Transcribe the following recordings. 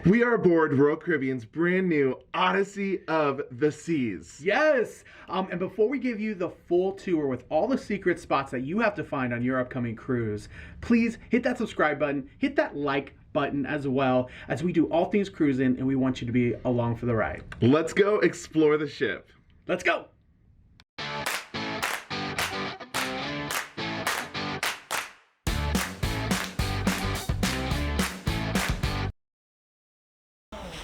We are aboard Royal Caribbean's brand new Odyssey of the Seas. Yes! And before we give you the full tour with all the secret spots that you have to find on your upcoming cruise, please hit that subscribe button, hit that like button as well, as we do all things cruising and we want you to be along for the ride. Let's go explore the ship. Let's go!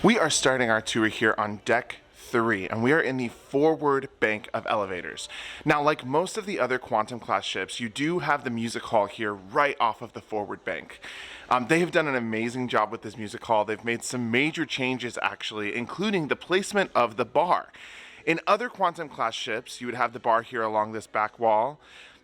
We are starting our tour here on deck 3, and we are in the forward bank of elevators. Now, like most of the other Quantum class ships, you do have the music hall here right off of the forward bank. They have done an amazing job with this music hall. They've made some major changes actually, including the placement of the bar. In other Quantum class ships, you would have the bar here along this back wall.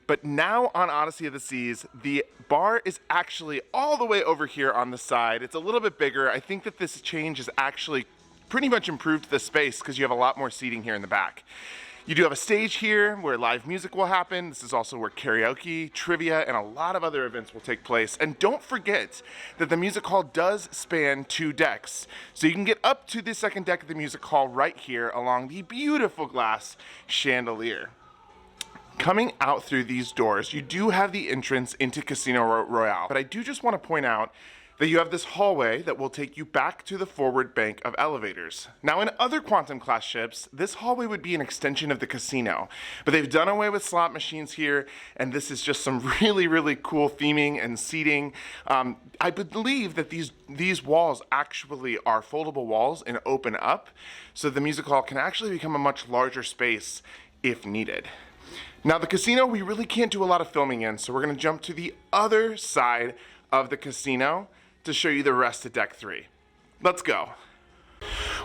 But now on Odyssey of the Seas, the bar is actually all the way over here on the side. It's a little bit bigger. I think that this change has actually pretty much improved the space because you have a lot more seating here in the back. You do have a stage here where live music will happen. This is also where karaoke, trivia, and a lot of other events will take place. And don't forget that the music hall does span 2 decks. So you can get up to the second deck of the music hall right here along the beautiful glass chandelier. Coming out through these doors, you do have the entrance into Casino Royale, but I do just want to point out that you have this hallway that will take you back to the forward bank of elevators. Now, in other Quantum class ships, this hallway would be an extension of the casino, but they've done away with slot machines here, and this is just some really cool theming and seating. I believe that these walls actually are foldable walls and open up, so the music hall can actually become a much larger space if needed. Now, the casino, we really can't do a lot of filming in, so we're going to jump to the other side of the casino to show you the rest of deck 3. Let's go.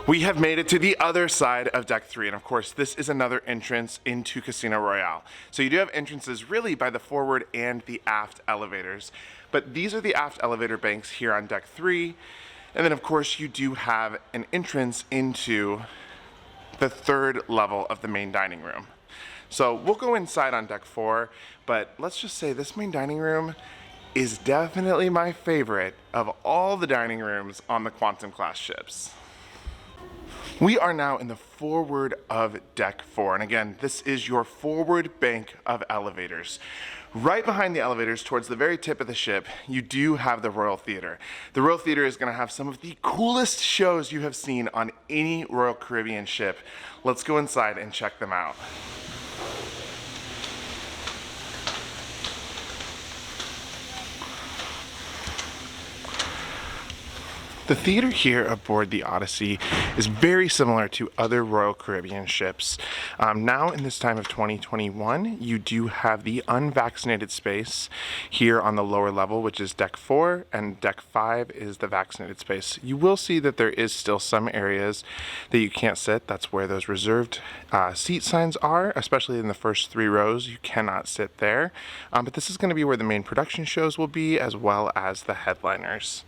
We have made it to the other side of deck 3, and of course, this is another entrance into Casino Royale. So you do have entrances really by the forward and the aft elevators, but these are the aft elevator banks here on deck 3, and then of course, you do have an entrance into the 3rd level of the main dining room. So we'll go inside on deck 4, but let's just say this main dining room is definitely my favorite of all the dining rooms on the Quantum class ships. We are now in the forward of deck 4, and again, this is your forward bank of elevators. Right behind the elevators, towards the very tip of the ship, you do have the Royal Theater. The Royal Theater is going to have some of the coolest shows you have seen on any Royal Caribbean ship. Let's go inside and check them out. The theater here aboard the Odyssey is very similar to other Royal Caribbean ships. Now in this time of 2021, you do have the unvaccinated space here on the lower level, which is deck 4, and deck 5 is the vaccinated space. You will see that there is still some areas that you can't sit. That's where those reserved seat signs are, especially in the first 3 rows. You cannot sit there. But this is going to be where the main production shows will be, as well as the headliners.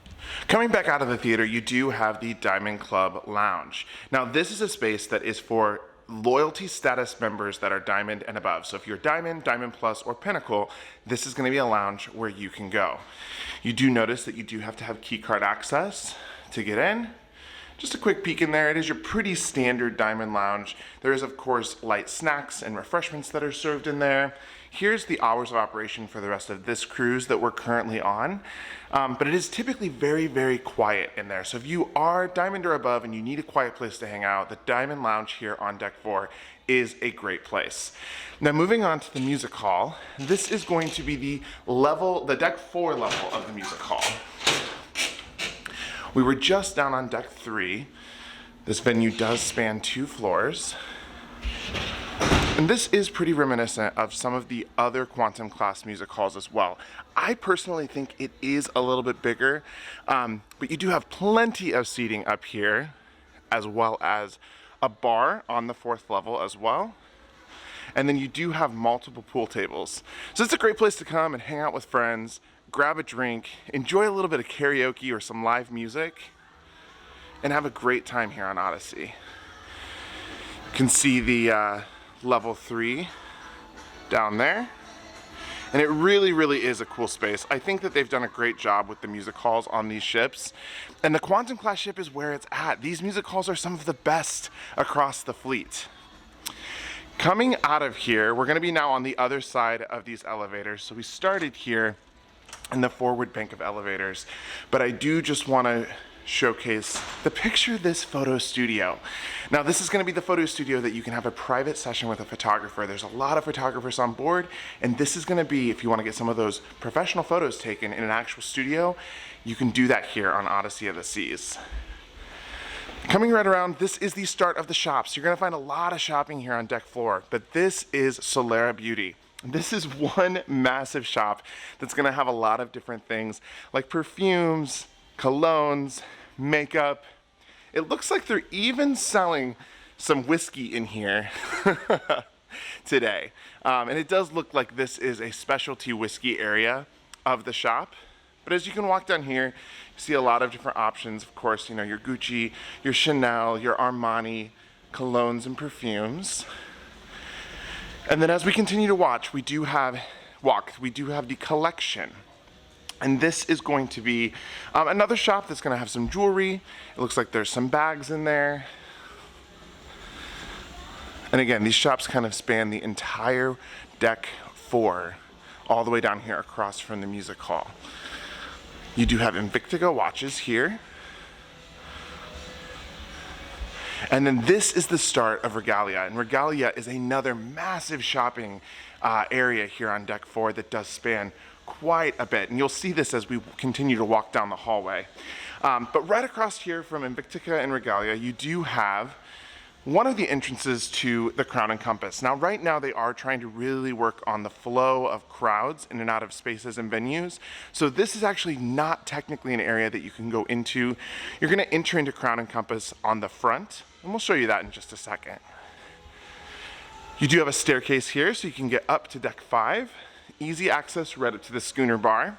Coming back out of the theater, you do have the Diamond Club Lounge. Now, this is a space that is for loyalty status members that are Diamond and above. So if you're Diamond, Diamond Plus, or Pinnacle, this is going to be a lounge where you can go. You do notice that you do have to have key card access to get in. Just a quick peek in there. It is your pretty standard Diamond Lounge. There is, of course, light snacks and refreshments that are served in there. Here's the hours of operation for the rest of this cruise that we're currently on. But it is typically very quiet in there. So if you are Diamond or above and you need a quiet place to hang out, the Diamond Lounge here on deck 4 is a great place. Now, moving on to the music hall, this is going to be the deck 4 level of the music hall. We were just down on deck 3. This venue does span 2 floors. And this is pretty reminiscent of some of the other Quantum class music halls as well. I personally think it is a little bit bigger, but you do have plenty of seating up here, as well as a bar on the 4th level as well. And then you do have multiple pool tables. So it's a great place to come and hang out with friends, grab a drink, enjoy a little bit of karaoke or some live music, and have a great time here on Odyssey. You can see the level 3 down there. And it really, really is a cool space. I think that they've done a great job with the music halls on these ships. And the Quantum class ship is where it's at. These music halls are some of the best across the fleet. Coming out of here, we're gonna be now on the other side of these elevators. So we started here in the forward bank of elevators, but I do just wanna showcase the picture this photo studio. Now this is going to be the photo studio that you can have a private session with a photographer. There's a lot of photographers on board, and this is going to be, if you want to get some of those professional photos taken in an actual studio, you can do that here on Odyssey of the Seas. Coming right around, this is the start of the shops. You're going to find a lot of shopping here on deck floor, but this is Solera Beauty. This is one massive shop that's going to have a lot of different things like perfumes, colognes, makeup. It looks like they're even selling some whiskey in here today. And it does look like this is a specialty whiskey area of the shop. But as you can walk down here, you see a lot of different options. Of course, you know, your Gucci, your Chanel, your Armani, colognes and perfumes. And then as we continue to watch, we do have the collection. And this is going to be another shop that's going to have some jewelry. It looks like there's some bags in there. And again, these shops kind of span the entire deck 4, all the way down here across from the music hall. You do have Invictica watches here. And then this is the start of Regalia. And Regalia is another massive shopping area here on deck 4 that does span quite a bit, and you'll see this as we continue to walk down the hallway. But right across here from Invictica and Regalia, you do have one of the entrances to the Crown and Compass. Now, right now, they are trying to really work on the flow of crowds in and out of spaces and venues. So this is actually not technically an area that you can go into. You're gonna enter into Crown and Compass on the front, and we'll show you that in just a second. You do have a staircase here, so you can get up to deck 5. Easy access right up to the schooner bar.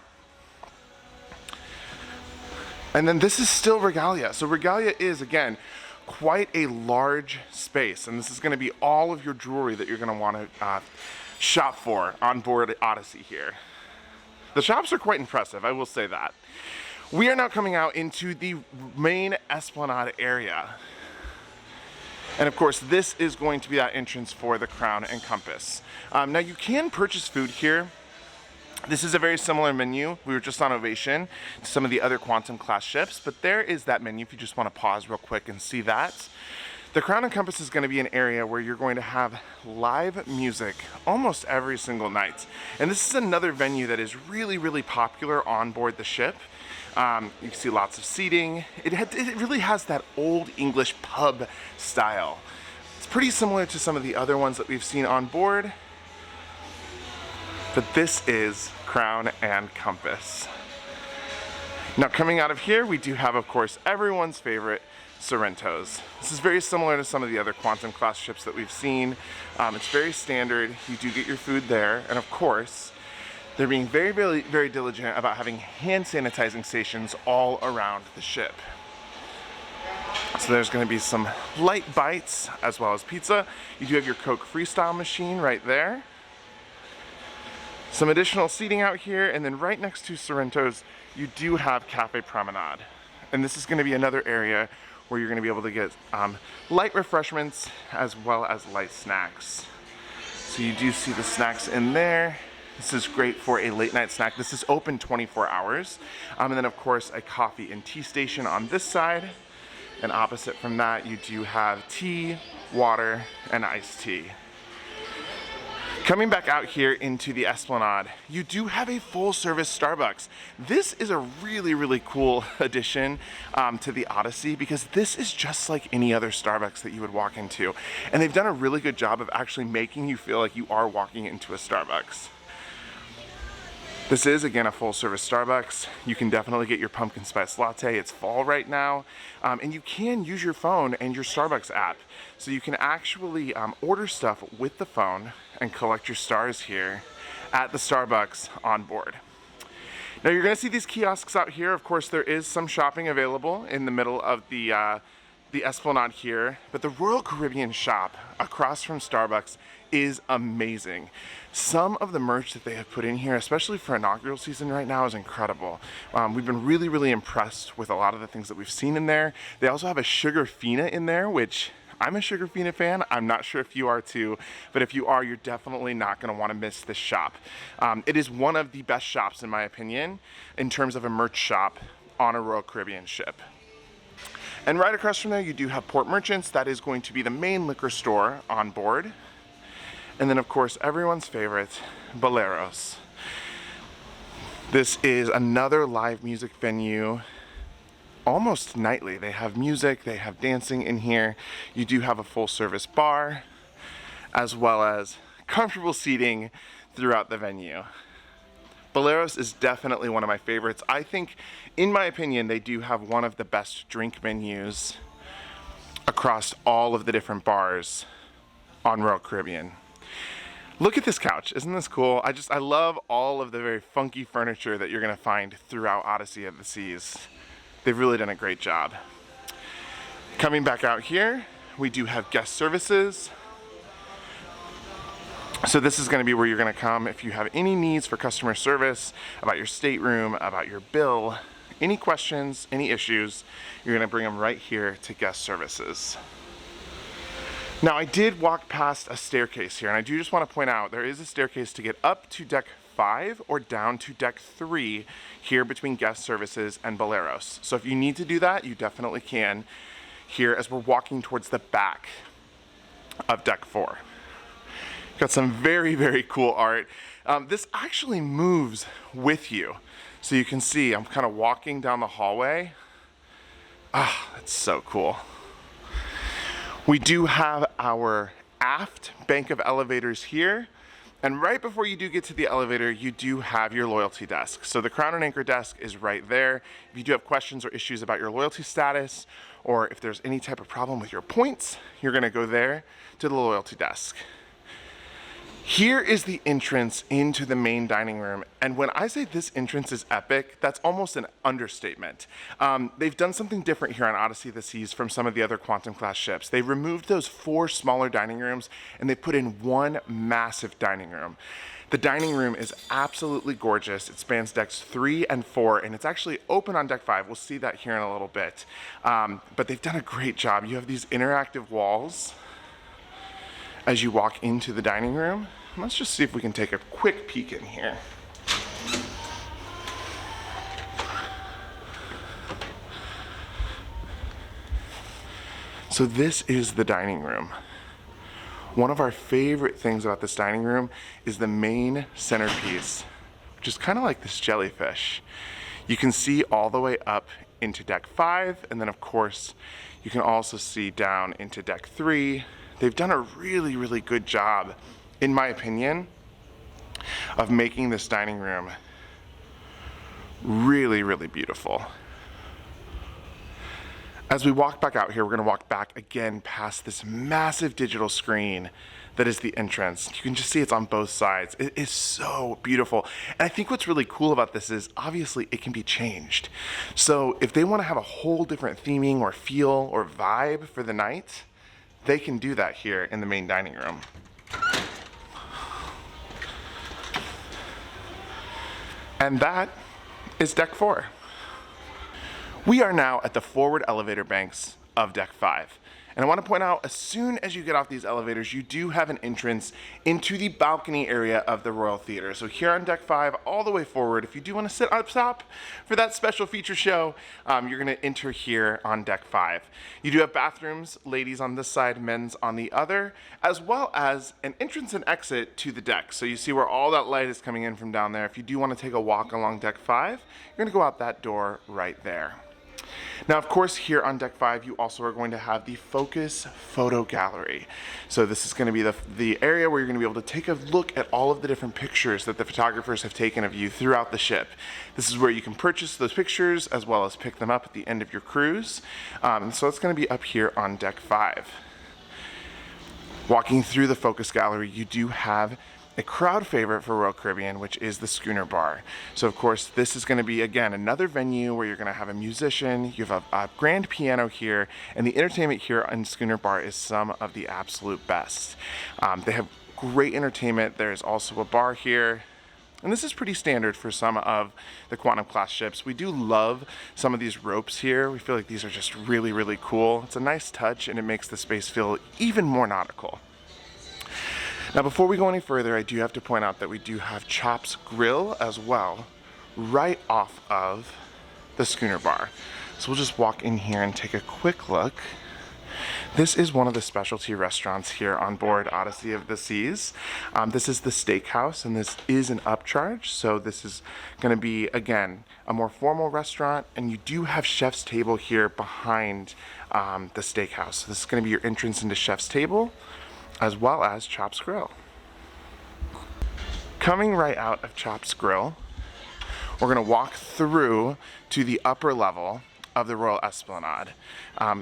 And then this is still Regalia. So Regalia is, again, quite a large space, and this is going to be all of your jewelry that you're going to want to shop for on board Odyssey here. The shops are quite impressive, I will say that. We are now coming out into the main Esplanade area. And of course, this is going to be that entrance for the Crown and Compass. Now you can purchase food here. This is a very similar menu. We were just on Ovation to some of the other Quantum class ships, but there is that menu if you just want to pause real quick and see that. The Crown and Compass is going to be an area where you're going to have live music almost every single night. And this is another venue that is really, really popular on board the ship. You can see lots of seating. It really has that old English pub style. It's pretty similar to some of the other ones that we've seen on board. But this is Crown and Compass. Now coming out of here, we do have, of course, everyone's favorite Sorrentos. This is very similar to some of the other Quantum class ships that we've seen. It's very standard. You do get your food there. And of course, they're being very, very, very diligent about having hand sanitizing stations all around the ship. So there's going to be some light bites as well as pizza. You do have your Coke Freestyle machine right there. Some additional seating out here, and then right next to Sorrento's, you do have Cafe Promenade. And this is going to be another area where you're going to be able to get light refreshments as well as light snacks. So you do see the snacks in there. This is great for a late night snack. This is open 24 hours. And then of course a coffee and tea station on this side. And opposite from that, you do have tea, water, and iced tea. Coming back out here into the Esplanade, you do have a full service Starbucks. This is a really, really cool addition to the Odyssey because this is just like any other Starbucks that you would walk into. And they've done a really good job of actually making you feel like you are walking into a Starbucks. This is, again, a full-service Starbucks. You can definitely get your pumpkin spice latte. It's fall right now. And you can use your phone and your Starbucks app. So you can actually order stuff with the phone and collect your stars here at the Starbucks on board. Now you're gonna see these kiosks out here. Of course, there is some shopping available in the middle of the Esplanade here, but the Royal Caribbean shop across from Starbucks is amazing. Some of the merch that they have put in here, especially for inaugural season right now, is incredible. We've been really, really impressed with a lot of the things that we've seen in there. They also have a Sugar Fina in there, which I'm a Sugar Fina fan. I'm not sure if you are too, but if you are, you're definitely not going to want to miss this shop. It is one of the best shops, in my opinion, in terms of a merch shop on a Royal Caribbean ship. And right across from there, you do have Port Merchants. That is going to be the main liquor store on board. And then, of course, everyone's favorite, Boleros. This is another live music venue. Almost nightly. They have music, they have dancing in here. You do have a full service bar, as well as comfortable seating throughout the venue. Boleros is definitely one of my favorites. I think, in my opinion, they do have one of the best drink menus across all of the different bars on Royal Caribbean. Look at this couch, isn't this cool? I love all of the very funky furniture that you're gonna find throughout Odyssey of the Seas. They've really done a great job. Coming back out here, we do have guest services. So this is going to be where you're going to come if you have any needs for customer service, about your stateroom, about your bill, any questions, any issues, you're going to bring them right here to guest services. Now, I did walk past a staircase here, and I do just want to point out there is a staircase to get up to deck 5 or down to deck 3 here between guest services and Boleros. So if you need to do that, you definitely can here as we're walking towards the back of deck 4. Got some very, very cool art. This actually moves with you. So you can see I'm kind of walking down the hallway. Ah, that's so cool. We do have our aft bank of elevators here. And right before you do get to the elevator, you do have your loyalty desk. So the Crown and Anchor desk is right there. If you do have questions or issues about your loyalty status, or if there's any type of problem with your points, you're gonna go there to the loyalty desk. Here is the entrance into the main dining room, and when I say this entrance is epic, that's almost an understatement. They've done something different here on Odyssey of the Seas from some of the other Quantum class ships. They removed those 4 smaller dining rooms and they put in one massive dining room. The dining room is absolutely gorgeous. It spans decks 3 and 4, and it's actually open on deck 5. We'll see that here in a little bit. But they've done a great job. You have these interactive walls as you walk into the dining room. Let's just see if we can take a quick peek in here. So this is the dining room. One of our favorite things about this dining room is the main centerpiece, which is kind of like this jellyfish. You can see all the way up into deck 5, and then of course you can also see down into deck 3. They've done a really, really good job, in my opinion, of making this dining room really, really beautiful. As we walk back out here, we're gonna walk back again past this massive digital screen that is the entrance. You can just see it's on both sides. It is so beautiful. And I think what's really cool about this is obviously it can be changed. So if they wanna have a whole different theming or feel or vibe for the night, they can do that here in the main dining room. And that is deck 4. We are now at the forward elevator banks of deck 5. And I want to point out, as soon as you get off these elevators, you do have an entrance into the balcony area of the Royal Theater. So here on deck 5, all the way forward, if you do want to sit up top for that special feature show, you're going to enter here on deck 5. You do have bathrooms, ladies on this side, men's on the other, as well as an entrance and exit to the deck. So you see where all that light is coming in from down there. If you do want to take a walk along deck 5, you're going to go out that door right there. Now, of course, here on deck 5, you also are going to have the Focus Photo Gallery. So this is going to be the area where you're going to be able to take a look at all of the different pictures that the photographers have taken of you throughout the ship. This is where you can purchase those pictures as well as pick them up at the end of your cruise. So it's going to be up here on deck 5. Walking through the Focus Gallery, you do have a crowd favorite for Royal Caribbean, which is the Schooner Bar. So of course, this is gonna be, again, another venue where you're gonna have a musician, you have a grand piano here, and the entertainment here on Schooner Bar is some of the absolute best. They have great entertainment. There's also a bar here. And this is pretty standard for some of the Quantum class ships. We do love some of these ropes here. We feel like these are just really, really cool. It's a nice touch and it makes the space feel even more nautical. Now before we go any further, I do have to point out that we do have Chop's Grill as well, right off of the schooner bar. So we'll just walk in here and take a quick look. This is one of the specialty restaurants here on board Odyssey of the Seas. This is the Steakhouse, and this is an upcharge. So this is going to be, again, a more formal restaurant, and you do have Chef's Table here behind the Steakhouse. So this is going to be your entrance into Chef's Table, as well as Chop's Grill. Coming right out of Chop's Grill, we're going to walk through to the upper level of the Royal Esplanade.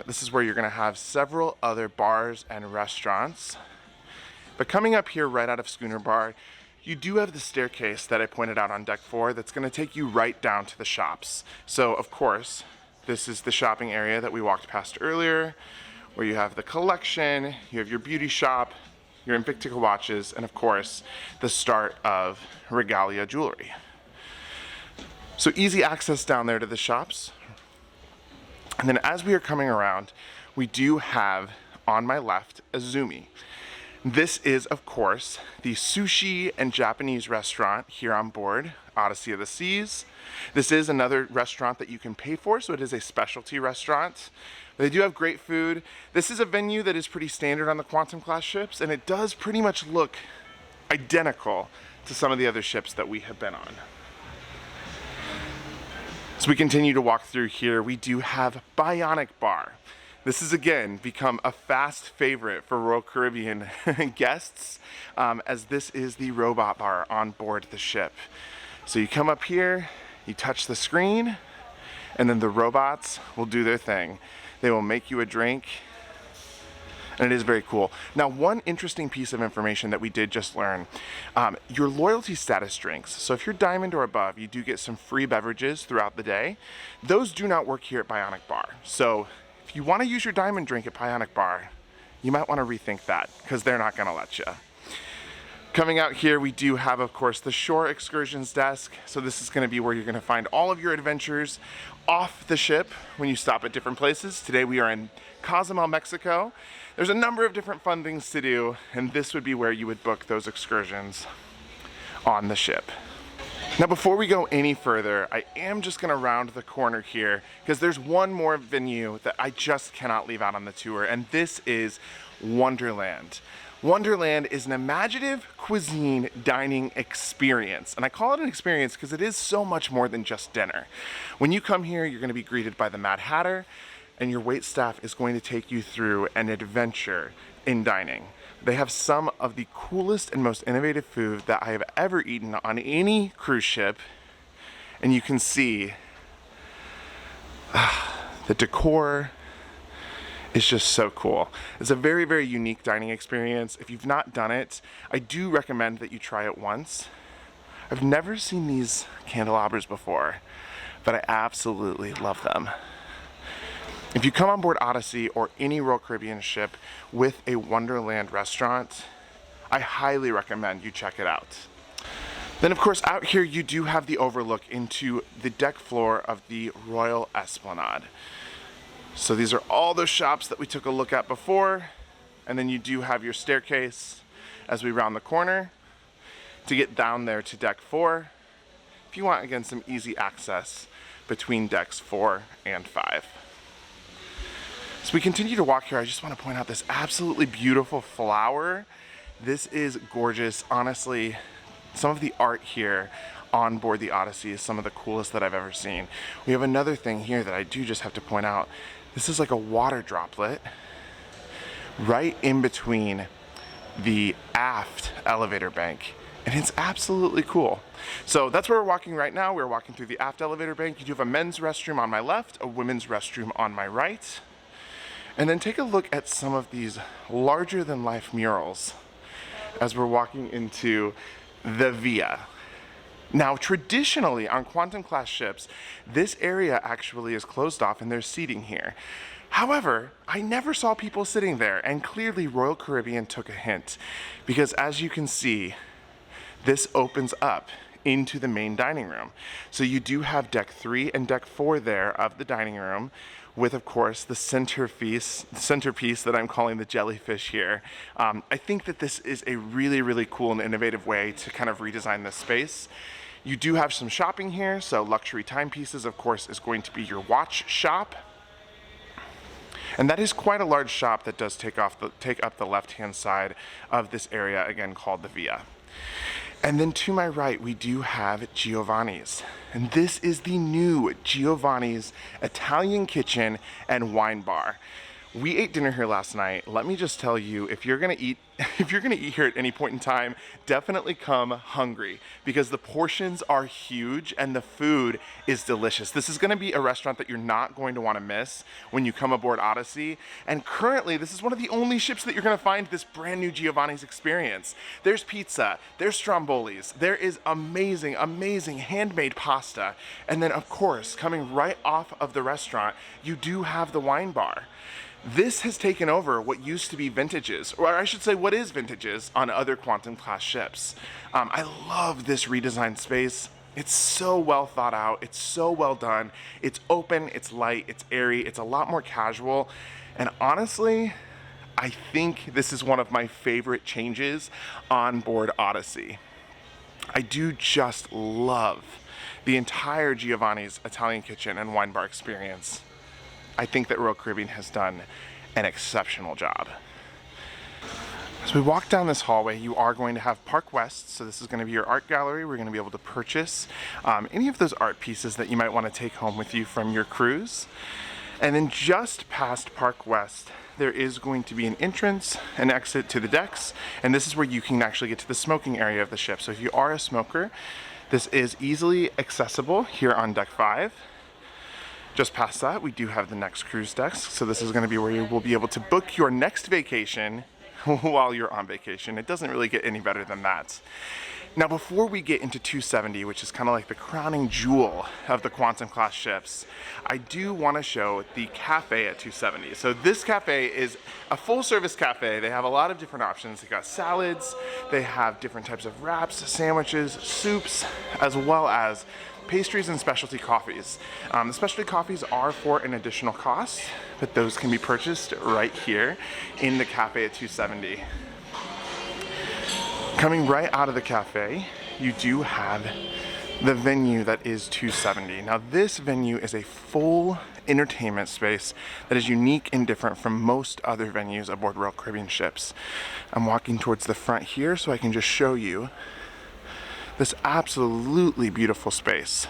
This is where you're going to have several other bars and restaurants. But coming up here right out of Schooner Bar, you do have the staircase that I pointed out on deck 4 that's going to take you right down to the shops. So of course, this is the shopping area that we walked past earlier, where you have the collection, you have your beauty shop, your Invictica watches, and of course, the start of Regalia jewelry. So easy access down there to the shops. And then as we are coming around, we do have on my left a Zumi. This is, of course, the sushi and Japanese restaurant here on board Odyssey of the Seas. This is another restaurant that you can pay for, so it is a specialty restaurant. They do have great food. This is a venue that is pretty standard on the Quantum class ships, and it does pretty much look identical to some of the other ships that we have been on. As we continue to walk through here, we do have Bionic Bar. This has again become a fast favorite for Royal Caribbean guests, as this is the robot bar on board the ship. So you come up here, you touch the screen, and then the robots will do their thing. They will make you a drink, and it is very cool. Now, one interesting piece of information that we did just learn, your loyalty status drinks. So if you're Diamond or above, you do get some free beverages throughout the day. Those do not work here at Bionic Bar. So if you want to use your Diamond drink at Bionic Bar, you might want to rethink that, because they're not going to let you. Coming out here, we do have, of course, the Shore Excursions desk. So this is going to be where you're going to find all of your adventures off the ship when you stop at different places. Today we are in Cozumel, Mexico. There's a number of different fun things to do, and this would be where you would book those excursions on the ship. Now, before we go any further, I am just going to round the corner here, because there's one more venue that I just cannot leave out on the tour, and this is Wonderland. Wonderland is an imaginative cuisine dining experience. And I call it an experience because it is so much more than just dinner. When you come here, you're going to be greeted by the Mad Hatter, and your wait staff is going to take you through an adventure in dining. They have some of the coolest and most innovative food that I have ever eaten on any cruise ship. And you can see the decor is just so cool. It's a very, very unique dining experience. If you've not done it, I do recommend that you try it once. I've never seen these candelabras before, but I absolutely love them. If you come on board Odyssey or any Royal Caribbean ship with a Wonderland restaurant, I highly recommend you check it out. Then of course out here you do have the overlook into the deck floor of the Royal Esplanade. So these are all those shops that we took a look at before, and then you do have your staircase as we round the corner to get down there to deck 4. If you want, again, some easy access between decks 4 and 5. As we continue to walk here, I just want to point out this absolutely beautiful flower. This is gorgeous. Honestly, some of the art here on board the Odyssey is some of the coolest that I've ever seen. We have another thing here that I do just have to point out. This is like a water droplet right in between the Aft Elevator Bank, and it's absolutely cool. So that's where we're walking right now. We're walking through the Aft Elevator Bank. You do have a men's restroom on my left, a women's restroom on my right. And then take a look at some of these larger than life murals as we're walking into the Via. Now, traditionally on Quantum class ships, this area actually is closed off and there's seating here. However, I never saw people sitting there, and clearly Royal Caribbean took a hint, because as you can see, this opens up into the main dining room. So you do have deck 3 and deck 4 there of the dining room, with of course the centerpiece that I'm calling the jellyfish here. I think that this is a really cool and innovative way to kind of redesign this space. You do have some shopping here, so luxury timepieces of course is going to be your watch shop. And that is quite a large shop that does take up the left-hand side of this area, again called the Via. And then to my right, we do have Giovani's. And this is the new Giovani's Italian kitchen and wine bar. We ate dinner here last night. Let me just tell you, if you're gonna eat here at any point in time, definitely come hungry, because the portions are huge and the food is delicious. This is gonna be a restaurant that you're not going to wanna miss when you come aboard Odyssey. And currently, this is one of the only ships that you're gonna find this brand new Giovani's experience. There's pizza, there's strombolis, there is amazing handmade pasta. And then of course, coming right off of the restaurant, you do have the wine bar. This has taken over what used to be Vintages, or I should say what is Vintages on other Quantum class ships. I love this redesigned space. It's so well thought out, it's so well done, it's open, it's light, it's airy, it's a lot more casual, and honestly, I think this is one of my favorite changes on board Odyssey. I do just love the entire Giovani's Italian kitchen and wine bar experience. I think that Royal Caribbean has done an exceptional job. As we walk down this hallway, you are going to have Park West, so this is going to be your art gallery. We're going to be able to purchase any of those art pieces that you might want to take home with you from your cruise. And then just past Park West, there is going to be an entrance, an exit to the decks, and this is where you can actually get to the smoking area of the ship. So if you are a smoker, this is easily accessible here on deck 5. Just past that, we do have the next cruise desk. So this is going to be where you will be able to book your next vacation while you're on vacation. It doesn't really get any better than that. Now, before we get into 270, which is kind of like the crowning jewel of the Quantum class ships, I do want to show the cafe at 270. So this cafe is a full service cafe. They have a lot of different options. They got salads, they have different types of wraps, sandwiches, soups, as well as pastries and specialty coffees. The specialty coffees are for an additional cost, but those can be purchased right here in the cafe at 270. Coming right out of the cafe, you do have the venue that is 270. Now this venue is a full entertainment space that is unique and different from most other venues aboard Royal Caribbean ships. I'm walking towards the front here so I can just show you this absolutely beautiful space.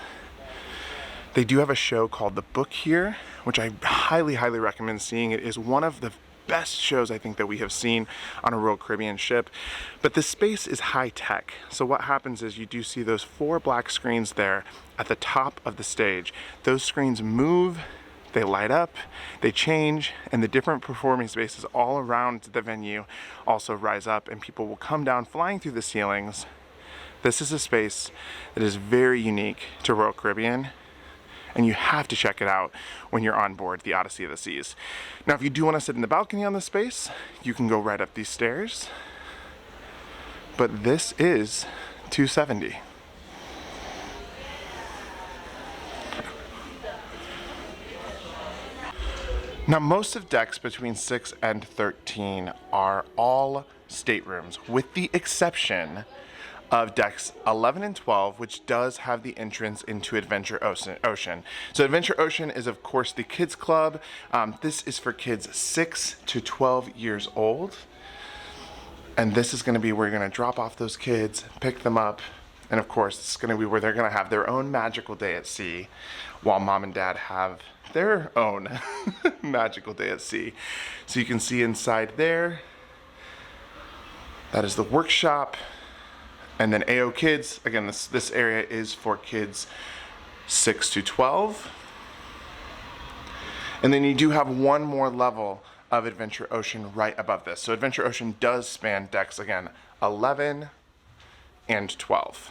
They do have a show called The Book here, which I highly recommend seeing. It is one of the best shows I think that we have seen on a Royal Caribbean ship. But this space is high tech. So what happens is you do see those 4 black screens there at the top of the stage. Those screens move, they light up, they change, and the different performing spaces all around the venue also rise up, and people will come down flying through the ceilings. This is a space that is very unique to Royal Caribbean, and you have to check it out when you're on board the Odyssey of the Seas. Now, if you do want to sit in the balcony on this space, you can go right up these stairs, but this is 270. Now, most of decks between 6 and 13 are all staterooms, with the exception of decks 11 and 12, which does have the entrance into Adventure Ocean. So Adventure Ocean is of course the kids club. This is for kids 6 to 12 years old. And this is gonna be where you're gonna drop off those kids, pick them up, and of course it's gonna be where they're gonna have their own magical day at sea, while mom and dad have their own magical day at sea. So you can see inside there, that is the workshop. And then AO Kids, again, this area is for kids 6 to 12. And then you do have one more level of Adventure Ocean right above this. So Adventure Ocean does span decks, again, 11 and 12.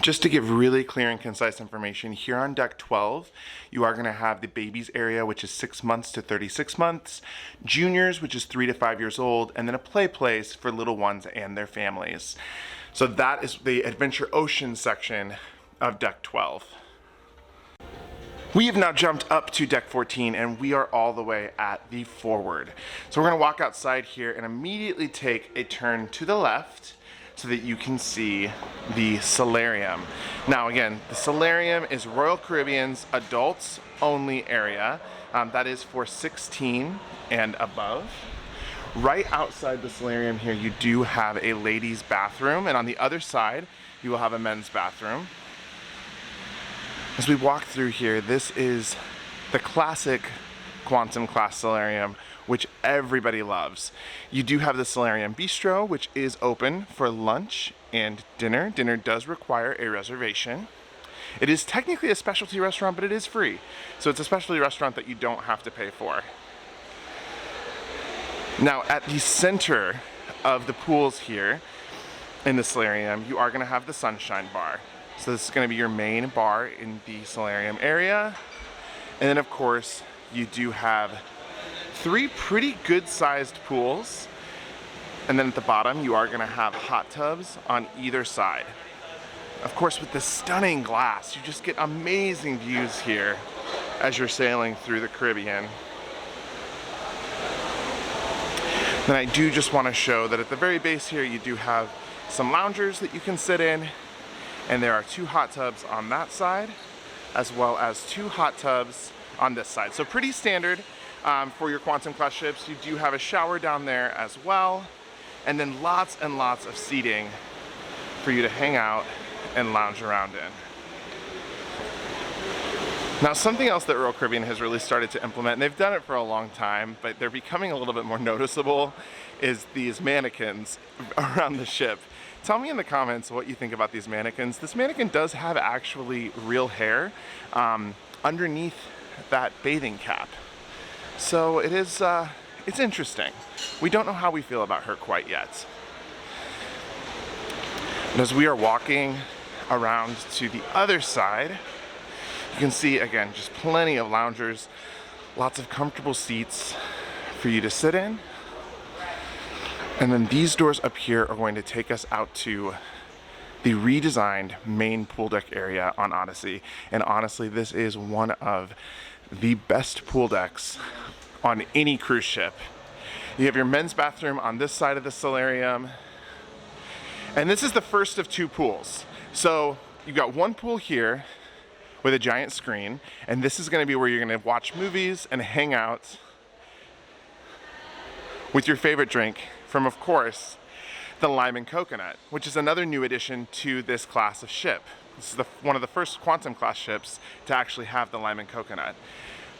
Just to give really clear and concise information, here on deck 12, you are going to have the babies area, which is 6 months to 36 months, juniors, which is 3 to 5 years old, and then a play place for little ones and their families. So that is the Adventure Ocean section of deck 12. We have now jumped up to deck 14 and we are all the way at the forward. So we're going to walk outside here and immediately take a turn to the left so that you can see the Solarium. Now again, the Solarium is Royal Caribbean's adults only area. That is for 16 and above. Right outside the Solarium here, you do have a ladies' bathroom, and on the other side, you will have a men's bathroom. As we walk through here, this is the classic Quantum class Solarium, which everybody loves. You do have the Solarium Bistro, which is open for lunch and dinner. Dinner does require a reservation. It is technically a specialty restaurant, but it is free. So it's a specialty restaurant that you don't have to pay for. Now, at the center of the pools here in the Solarium, you are going to have the Sunshine Bar. So this is going to be your main bar in the Solarium area. And then, of course, you do have 3 pretty good-sized pools. And then at the bottom, you are going to have hot tubs on either side. Of course, with this stunning glass, you just get amazing views here as you're sailing through the Caribbean. Then I do just want to show that at the very base here, you do have some loungers that you can sit in. And there are 2 hot tubs on that side, as well as 2 hot tubs on this side. So pretty standard for your Quantum class ships. You do have a shower down there as well, and then lots and lots of seating for you to hang out and lounge around in. Now, something else that Royal Caribbean has really started to implement, and they've done it for a long time, but they're becoming a little bit more noticeable, is these mannequins around the ship. Tell me in the comments what you think about these mannequins. This mannequin does have actually real hair underneath that bathing cap. So it is, it's interesting. We don't know how we feel about her quite yet. And as we are walking around to the other side, you can see, again, just plenty of loungers, lots of comfortable seats for you to sit in. And then these doors up here are going to take us out to the redesigned main pool deck area on Odyssey. And honestly, this is one of the best pool decks on any cruise ship. You have your men's bathroom on this side of the Solarium. And this is the first of 2 pools. So you've got one pool here with a giant screen, and this is going to be where you're going to watch movies and hang out with your favorite drink from, of course, the lime and coconut, which is another new addition to this class of ship. This is one of the first Quantum class ships to actually have the lime and coconut.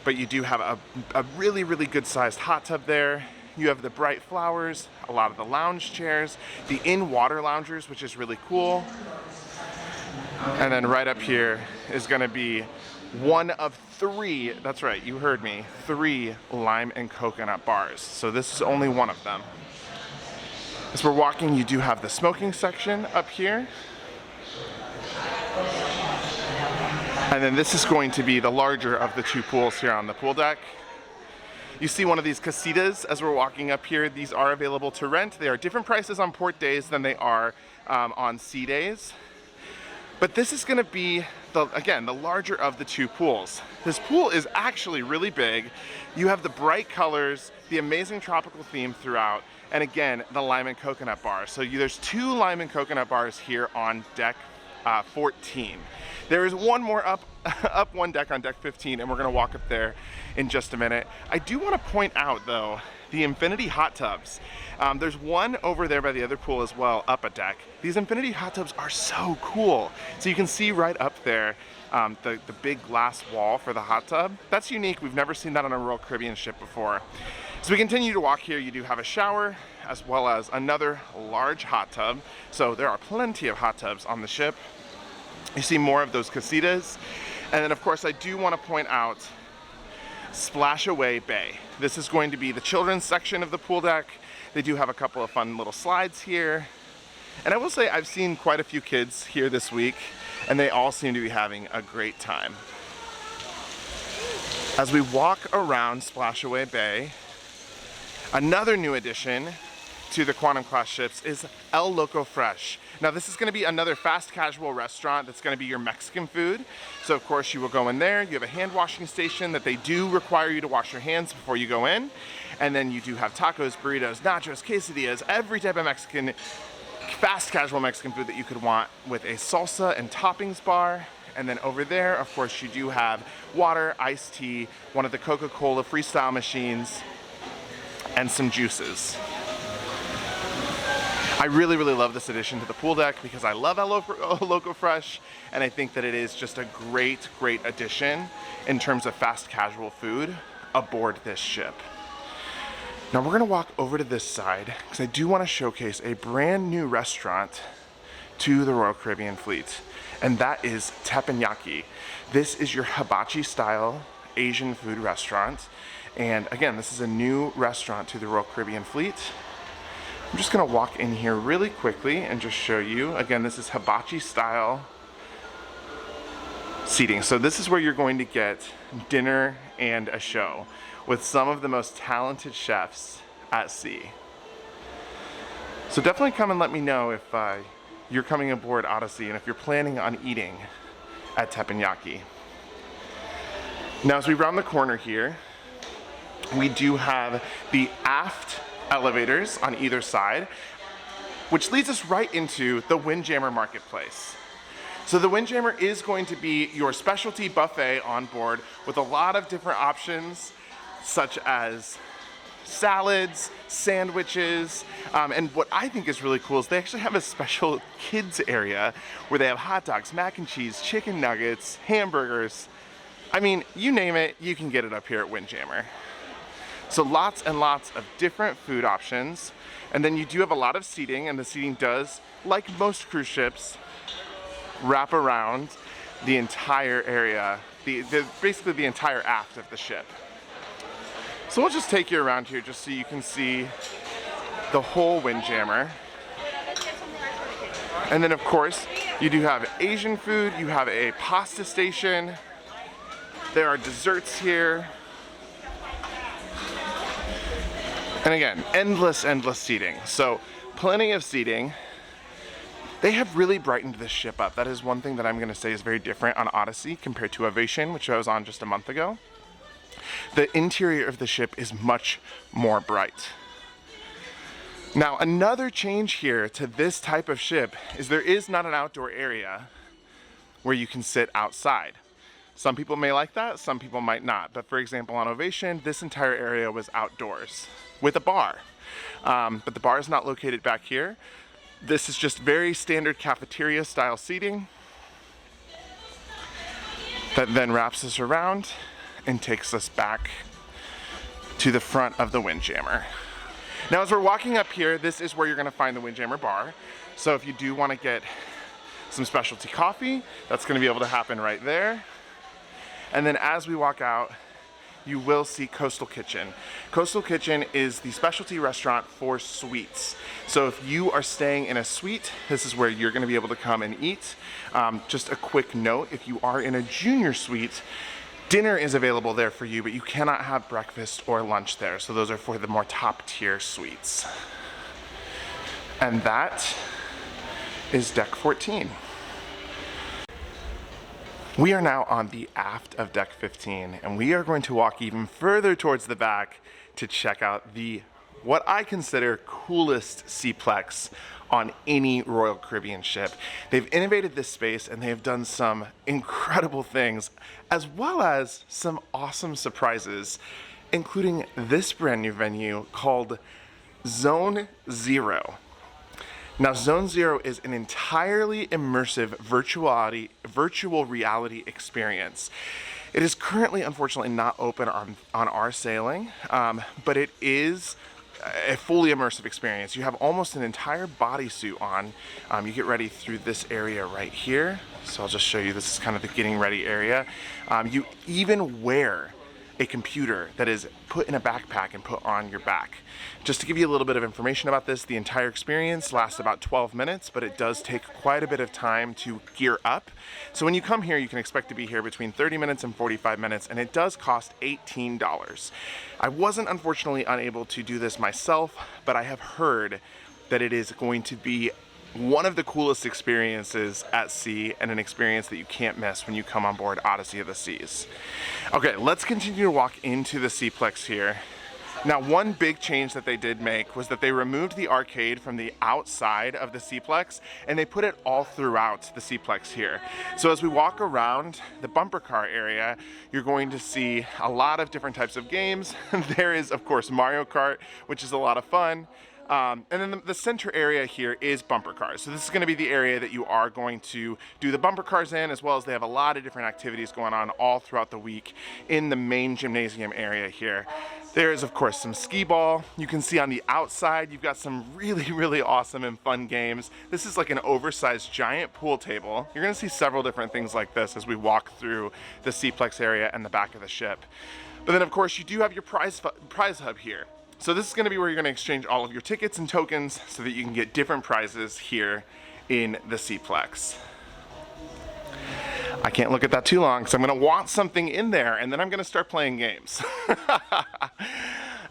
But you do have a really, really good sized hot tub there. You have the bright flowers, a lot of the lounge chairs, the in-water loungers, which is really cool. And then right up here is going to be one of 3, that's right, you heard me, 3 lime and coconut bars. So this is only one of them. As we're walking, you do have the smoking section up here. And then this is going to be the larger of the 2 pools here on the pool deck. You see one of these casitas as we're walking up here. These are available to rent. They are different prices on port days than they are on sea days. But this is going to be, again, the larger of the 2 pools. This pool is actually really big. You have the bright colors, the amazing tropical theme throughout, and again, the lime and coconut bar. So there's 2 lime and coconut bars here on deck 14. There is one more up one deck on deck 15, and we're going to walk up there in just a minute. I do want to point out, though, the Infinity hot tubs. There's one over there by the other pool as well, up a deck. These Infinity hot tubs are so cool. So you can see right up there the big glass wall for the hot tub. That's unique. We've never seen that on a Royal Caribbean ship before. As we continue to walk here, you do have a shower as well as another large hot tub. So there are plenty of hot tubs on the ship. You see more of those casitas. And then, of course, I do want to point out Splash Away Bay. This is going to be the children's section of the pool deck. They do have a couple of fun little slides here. And I will say I've seen quite a few kids here this week. and they all seem to be having a great time. As we walk around Splashaway Bay, another new addition to the Quantum class ships is El Loco Fresh. Now this is going to be another fast casual restaurant that's going to be your Mexican food. So of course you will go in there, you have a hand washing station that they do require you to wash your hands before you go in. And then you do have tacos, burritos, nachos, quesadillas, every type of Mexican, fast casual Mexican food that you could want, with a salsa and toppings bar. And then over there, of course, you do have water, iced tea, one of the Coca-Cola freestyle machines, and some juices. I really, really love this addition to the pool deck because I love El Loco Fresh, and I think that it is just a great, great addition in terms of fast casual food aboard this ship. Now we're gonna walk over to this side because I do want to showcase a brand new restaurant to the Royal Caribbean fleet, and that is Teppanyaki. This is your hibachi style Asian food restaurant, and again, this is a new restaurant to the Royal Caribbean fleet. I'm just gonna walk in here really quickly and just show you. Again, this is hibachi style seating. So this is where you're going to get dinner and a show with some of the most talented chefs at sea. So definitely come and let me know if you're coming aboard Odyssey and if you're planning on eating at Teppanyaki. Now as we round the corner here, we do have the aft elevators on either side, which leads us right into the Windjammer Marketplace. So the Windjammer is going to be your specialty buffet on board with a lot of different options, such as salads, sandwiches, and what I think is really cool is they actually have a special kids area where they have hot dogs, mac and cheese, chicken nuggets, hamburgers. I mean, you name it, you can get it up here at Windjammer. So lots and lots of different food options. And then you do have a lot of seating, and the seating does, like most cruise ships, wrap around the entire area, basically the entire aft of the ship. So we'll just take you around here just so you can see the whole Windjammer. And then of course, you do have Asian food, you have a pasta station, there are desserts here. And again, endless seating. So plenty of seating. They have really brightened this ship up. That is one thing that I'm gonna say is very different on Odyssey compared to Ovation, which I was on just a month ago. The interior of the ship is much more bright. Now, another change here to this type of ship is there is not an outdoor area where you can sit outside. Some people may like that, some people might not. But for example, on Ovation, this entire area was outdoors with a bar. But the bar is not located back here. This is just very standard cafeteria style seating that then wraps us around and takes us back to the front of the Windjammer. Now as we're walking up here, this is where you're gonna find the Windjammer Bar. So if you do wanna get some specialty coffee, that's gonna be able to happen right there. And then as we walk out, you will see Coastal Kitchen. Coastal Kitchen is the specialty restaurant for suites. So if you are staying in a suite, this is where you're gonna be able to come and eat. Just a quick note, if you are in a junior suite, dinner is available there for you, but you cannot have breakfast or lunch there. So those are for the more top tier suites. And that is deck 14. We are now on the aft of deck 15, and we are going to walk even further towards the back to check out what I consider coolest Seaplex on any Royal Caribbean ship. They've innovated this space and they have done some incredible things, as well as some awesome surprises, including this brand new venue called Zone Zero. Now, Zone Zero is an entirely immersive virtual reality experience. It is currently, unfortunately, not open on our sailing, but it is a fully immersive experience. You have almost an entire bodysuit on. You get ready through this area right here. So I'll just show you, this is kind of the getting ready area. You even wear a computer that is put in a backpack and put on your back. Just to give you a little bit of information about this, the entire experience lasts about 12 minutes, but it does take quite a bit of time to gear up. So when you come here, you can expect to be here between 30 minutes and 45 minutes, and it does cost $18. I wasn't unfortunately unable to do this myself, but I have heard that it is going to be one of the coolest experiences at sea, and an experience that you can't miss when you come on board Odyssey of the Seas. Okay, let's continue to walk into the Seaplex here. Now, one big change that they did make was that they removed the arcade from the outside of the Seaplex, and they put it all throughout the Seaplex here. So as we walk around the bumper car area, you're going to see a lot of different types of games. There is, of course, Mario Kart, which is a lot of fun. And then the center area here is bumper cars. So this is going to be the area that you are going to do the bumper cars in, as well as they have a lot of different activities going on all throughout the week in the main gymnasium area here. There is, of course, some skee ball. You can see on the outside, you've got some really, really awesome and fun games. This is like an oversized giant pool table. You're going to see several different things like this as we walk through the Seaplex area and the back of the ship. But then, of course, you do have your prize hub here. So this is going to be where you're going to exchange all of your tickets and tokens so that you can get different prizes here in the Seaplex. I can't look at that too long because I'm going to want something in there, and then I'm going to start playing games.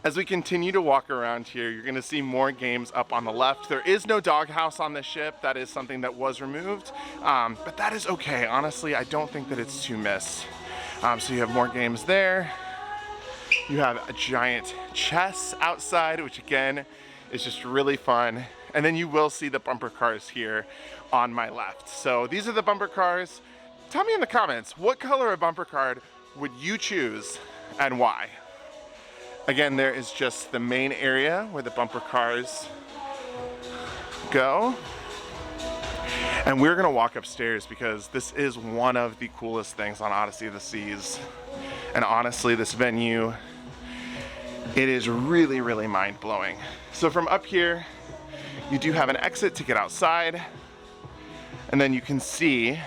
As we continue to walk around here, you're going to see more games up on the left. There is no doghouse on this ship. That is something that was removed, but that is okay. Honestly, I don't think that it's too miss. So you have more games there. You have a giant chess outside, which again is just really fun. And then you will see the bumper cars here on my left. So these are the bumper cars. Tell me in the comments, what color of bumper card would you choose and why? Again, there is just the main area where the bumper cars go. And we're gonna walk upstairs because this is one of the coolest things on Odyssey of the Seas. And honestly, this venue, it is really, really mind-blowing. So from up here, you do have an exit to get outside, and then you can see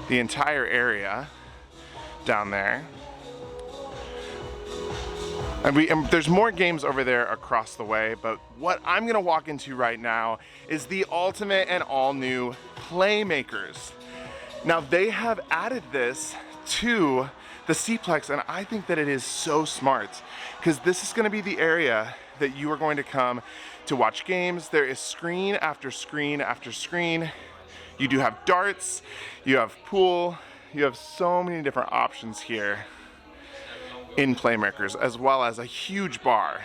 the entire area down there. And there's more games over there across the way, but what I'm gonna walk into right now is the ultimate and all-new Playmakers. Now, they have added this to the Seaplex, and I think that it is so smart because this is going to be the area that you are going to come to watch games. There is screen after screen after screen. You do have darts, you have pool, you have so many different options here in Playmakers, as well as a huge bar.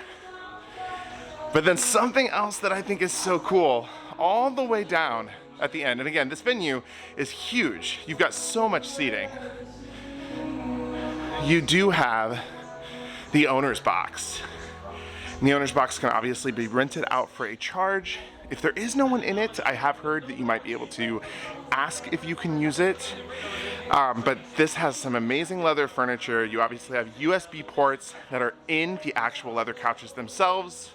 But then something else that I think is so cool, all the way down at the end, and again, this venue is huge. You've got so much seating. You do have the owner's box. And the owner's box can obviously be rented out for a charge. If there is no one in it, I have heard that you might be able to ask if you can use it. But this has some amazing leather furniture. You obviously have USB ports that are in the actual leather couches themselves.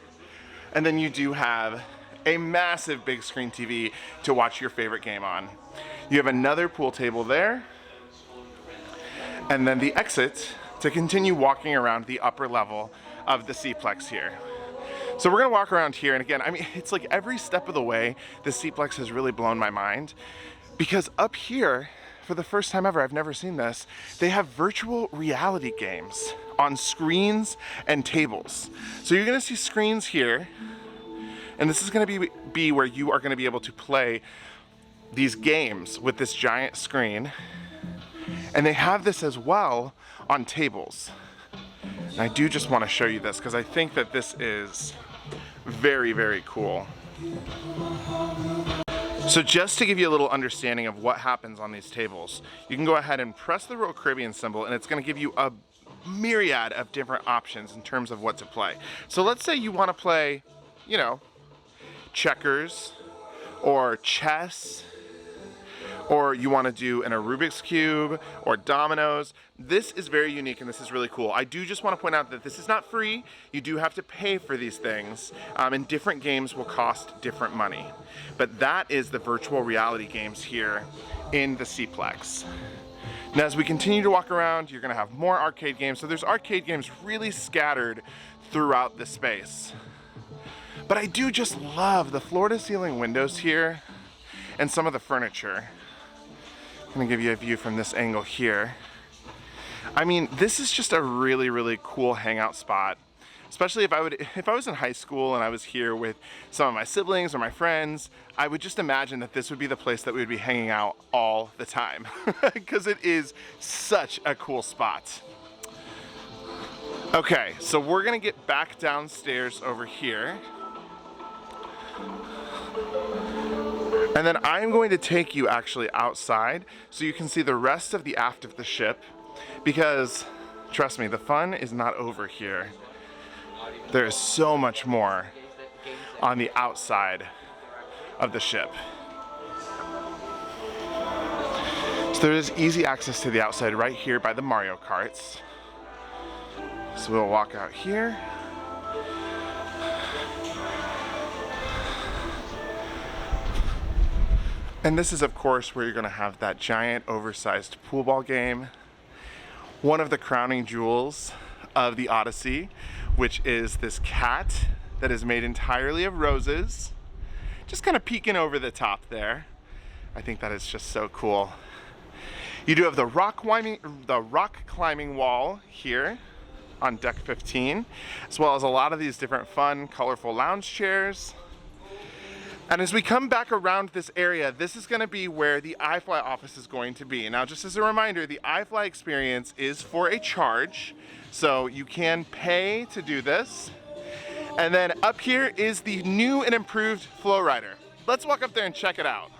And then you do have a massive big screen TV to watch your favorite game on. You have another pool table there. And then the exit to continue walking around the upper level of the Seaplex here. So we're gonna walk around here, and again, I mean, it's like every step of the way, the Seaplex has really blown my mind, because up here, for the first time ever, I've never seen this, they have virtual reality games on screens and tables. So you're gonna see screens here, and this is gonna be where you are gonna be able to play these games with this giant screen. And they have this as well on tables. And I do just want to show you this because I think that this is very, very cool. So just to give you a little understanding of what happens on these tables, you can go ahead and press the Royal Caribbean symbol, and it's going to give you a myriad of different options in terms of what to play. So let's say you want to play, you know, checkers or chess, or you want to do a Rubik's Cube or dominoes. This is very unique and this is really cool. I do just want to point out that this is not free. You do have to pay for these things, and different games will cost different money. But that is the virtual reality games here in the Seaplex. Now as we continue to walk around, you're gonna have more arcade games. So there's arcade games really scattered throughout the space. But I do just love the floor-to-ceiling windows here and some of the furniture. I'm gonna give you a view from this angle here. I mean, this is just a really, really cool hangout spot. Especially if I was in high school and I was here with some of my siblings or my friends, I would just imagine that this would be the place that we would be hanging out all the time because it is such a cool spot. Okay, so we're gonna get back downstairs over here. And then I'm going to take you actually outside so you can see the rest of the aft of the ship, because trust me, the fun is not over here. There is so much more on the outside of the ship. So there is easy access to the outside right here by the Mario Karts. So we'll walk out here. And this is of course where you're gonna have that giant oversized pool ball game. One of the crowning jewels of the Odyssey, which is this cat that is made entirely of roses. Just kind of peeking over the top there. I think that is just so cool. You do have the rock climbing wall here on deck 15, as well as a lot of these different fun, colorful lounge chairs. And as we come back around this area, this is gonna be where the iFly office is going to be. Now, just as a reminder, the iFly experience is for a charge, so you can pay to do this. And then up here is the new and improved Flow Rider. Let's walk up there and check it out.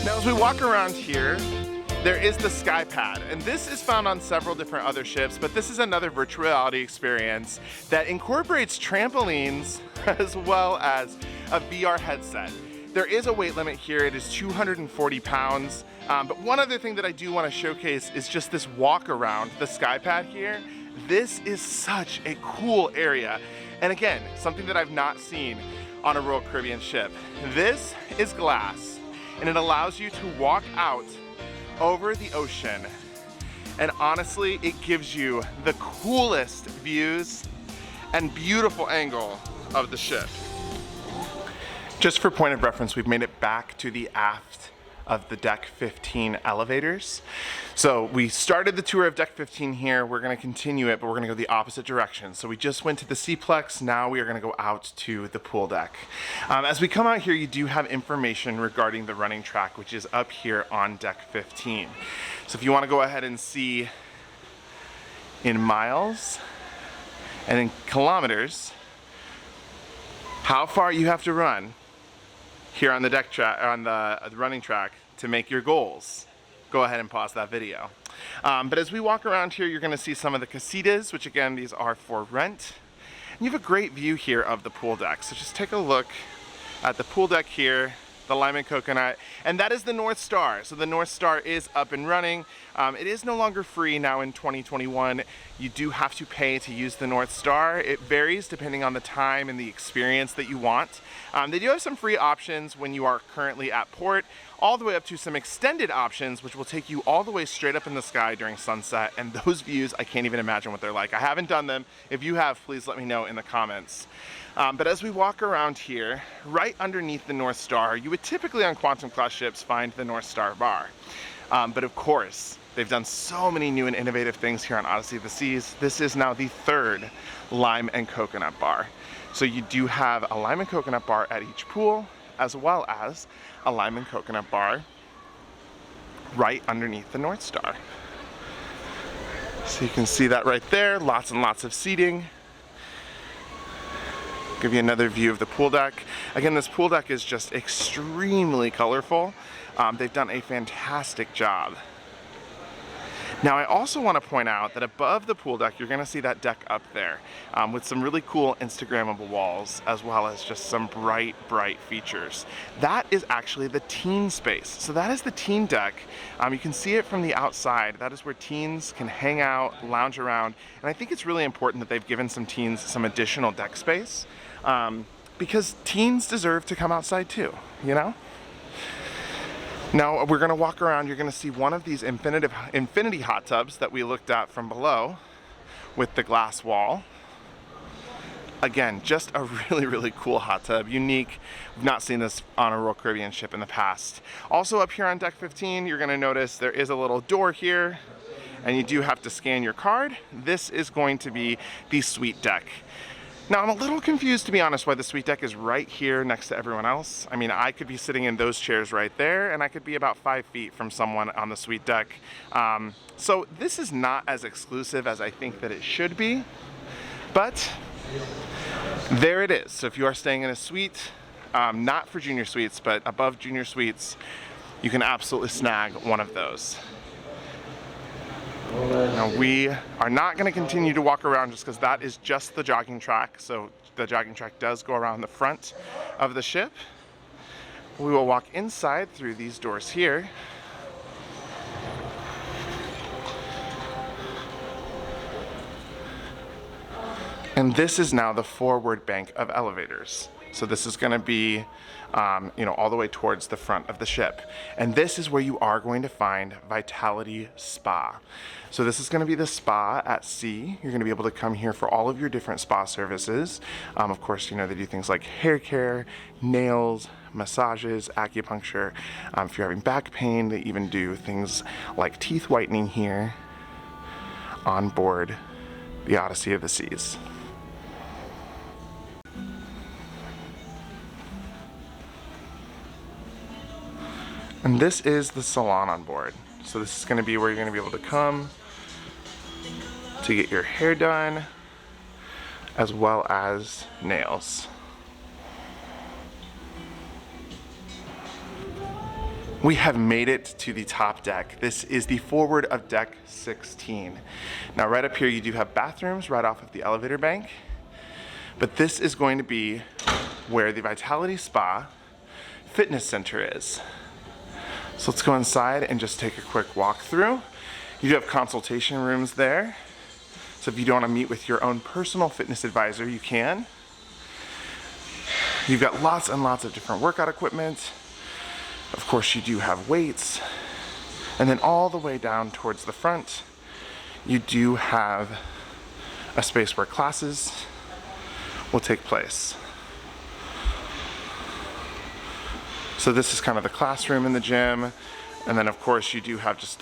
Now, as we walk around here, there is the Sky Pad, and this is found on several different other ships, but this is another virtual reality experience that incorporates trampolines as well as a VR headset. There is a weight limit here. It is 240 pounds. But one other thing that I do want to showcase is just this walk around the Sky Pad here. This is such a cool area. And again, something that I've not seen on a Royal Caribbean ship. This is glass, and it allows you to walk out over the ocean. And honestly, it gives you the coolest views and beautiful angle of the ship. Just for point of reference, we've made it back to the aft of the deck 15 elevators. So we started the tour of deck 15 here. We're gonna continue it, but we're gonna go the opposite direction. So we just went to the Seaplex. Now we are gonna go out to the pool deck. As we come out here, you do have information regarding the running track, which is up here on deck 15. So if you wanna go ahead and see in miles and in kilometers, how far you have to run here on the deck track, on the running track, to make your goals, go ahead and pause that video. But as we walk around here, you're gonna see some of the casitas, which again, these are for rent. And you have a great view here of the pool deck. So just take a look at the pool deck here, the lime and coconut, and that is the North Star. So the North Star is up and running. It is no longer free now in 2021. You do have to pay to use the North Star. It varies depending on the time and the experience that you want. They do have some free options when you are currently at port, all the way up to some extended options, which will take you all the way straight up in the sky during sunset. And those views, I can't even imagine what they're like. I haven't done them. If you have, please let me know in the comments. But as we walk around here, right underneath the North Star, you would typically on Quantum class ships find the North Star bar. But of course, they've done so many new and innovative things here on Odyssey of the Seas. This is now the third lime and coconut bar. So you do have a lime and coconut bar at each pool, as well as a lime and coconut bar right underneath the North Star. So you can see that right there, lots and lots of seating. Give you another view of the pool deck. Again, this pool deck is just extremely colorful. They've done a fantastic job. Now, I also want to point out that above the pool deck, you're going to see that deck up there with some really cool Instagrammable walls, as well as just some bright, bright features. That is actually the teen space. So that is the teen deck. You can see it from the outside. That is where teens can hang out, lounge around. And I think it's really important that they've given some teens some additional deck space because teens deserve to come outside too, you know? Now we're gonna walk around, you're gonna see one of these infinity hot tubs that we looked at from below with the glass wall. Again, just a really, really cool hot tub, unique. We've not seen this on a Royal Caribbean ship in the past. Also up here on deck 15, you're gonna notice there is a little door here and you do have to scan your card. This is going to be the suite deck. Now, I'm a little confused, to be honest, why the suite deck is right here next to everyone else. I mean, I could be sitting in those chairs right there, and I could be about 5 feet from someone on the suite deck. So this is not as exclusive as I think that it should be, but there it is. So if you are staying in a suite, not for junior suites, but above junior suites, you can absolutely snag one of those. Now we are not going to continue to walk around just because that is just the jogging track. So the jogging track does go around the front of the ship. We will walk inside through these doors here. And this is now the forward bank of elevators. So this is going to be, all the way towards the front of the ship. And this is where you are going to find Vitality Spa. So this is going to be the spa at sea. You're going to be able to come here for all of your different spa services. Of course, they do things like hair care, nails, massages, acupuncture. If you're having back pain, they even do things like teeth whitening here on board the Odyssey of the Seas. And this is the salon on board. So this is going to be where you're going to be able to come to get your hair done, as well as nails. We have made it to the top deck. This is the forward of deck 16. Now right up here you do have bathrooms right off of the elevator bank, but this is going to be where the Vitality Spa Fitness Center is. So let's go inside and just take a quick walk through. You do have consultation rooms there. So if you don't want to meet with your own personal fitness advisor, you can. You've got lots and lots of different workout equipment. Of course, you do have weights. And then all the way down towards the front, you do have a space where classes will take place. So this is kind of the classroom in the gym. And then of course you do have just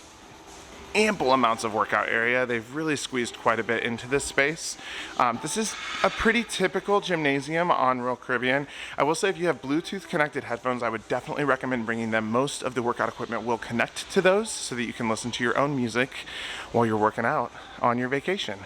ample amounts of workout area. They've really squeezed quite a bit into this space. This is a pretty typical gymnasium on Royal Caribbean. I will say if you have Bluetooth connected headphones, I would definitely recommend bringing them. Most of the workout equipment will connect to those so that you can listen to your own music while you're working out on your vacation.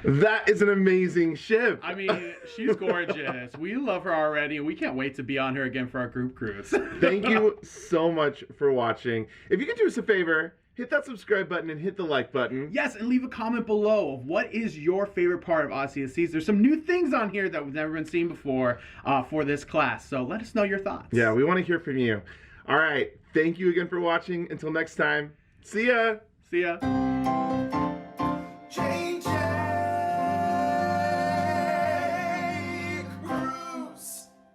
That is an amazing ship. I mean, she's gorgeous. We love her already, and we can't wait to be on her again for our group cruise. Thank you so much for watching. If you could do us a favor, hit that subscribe button and hit the like button. Yes, and leave a comment below of what is your favorite part of Odyssey of the Seas. There's some new things on here that we've never been seen before for this class, so let us know your thoughts. Yeah, we want to hear from you. All right, thank you again for watching. Until next time, see ya. See ya.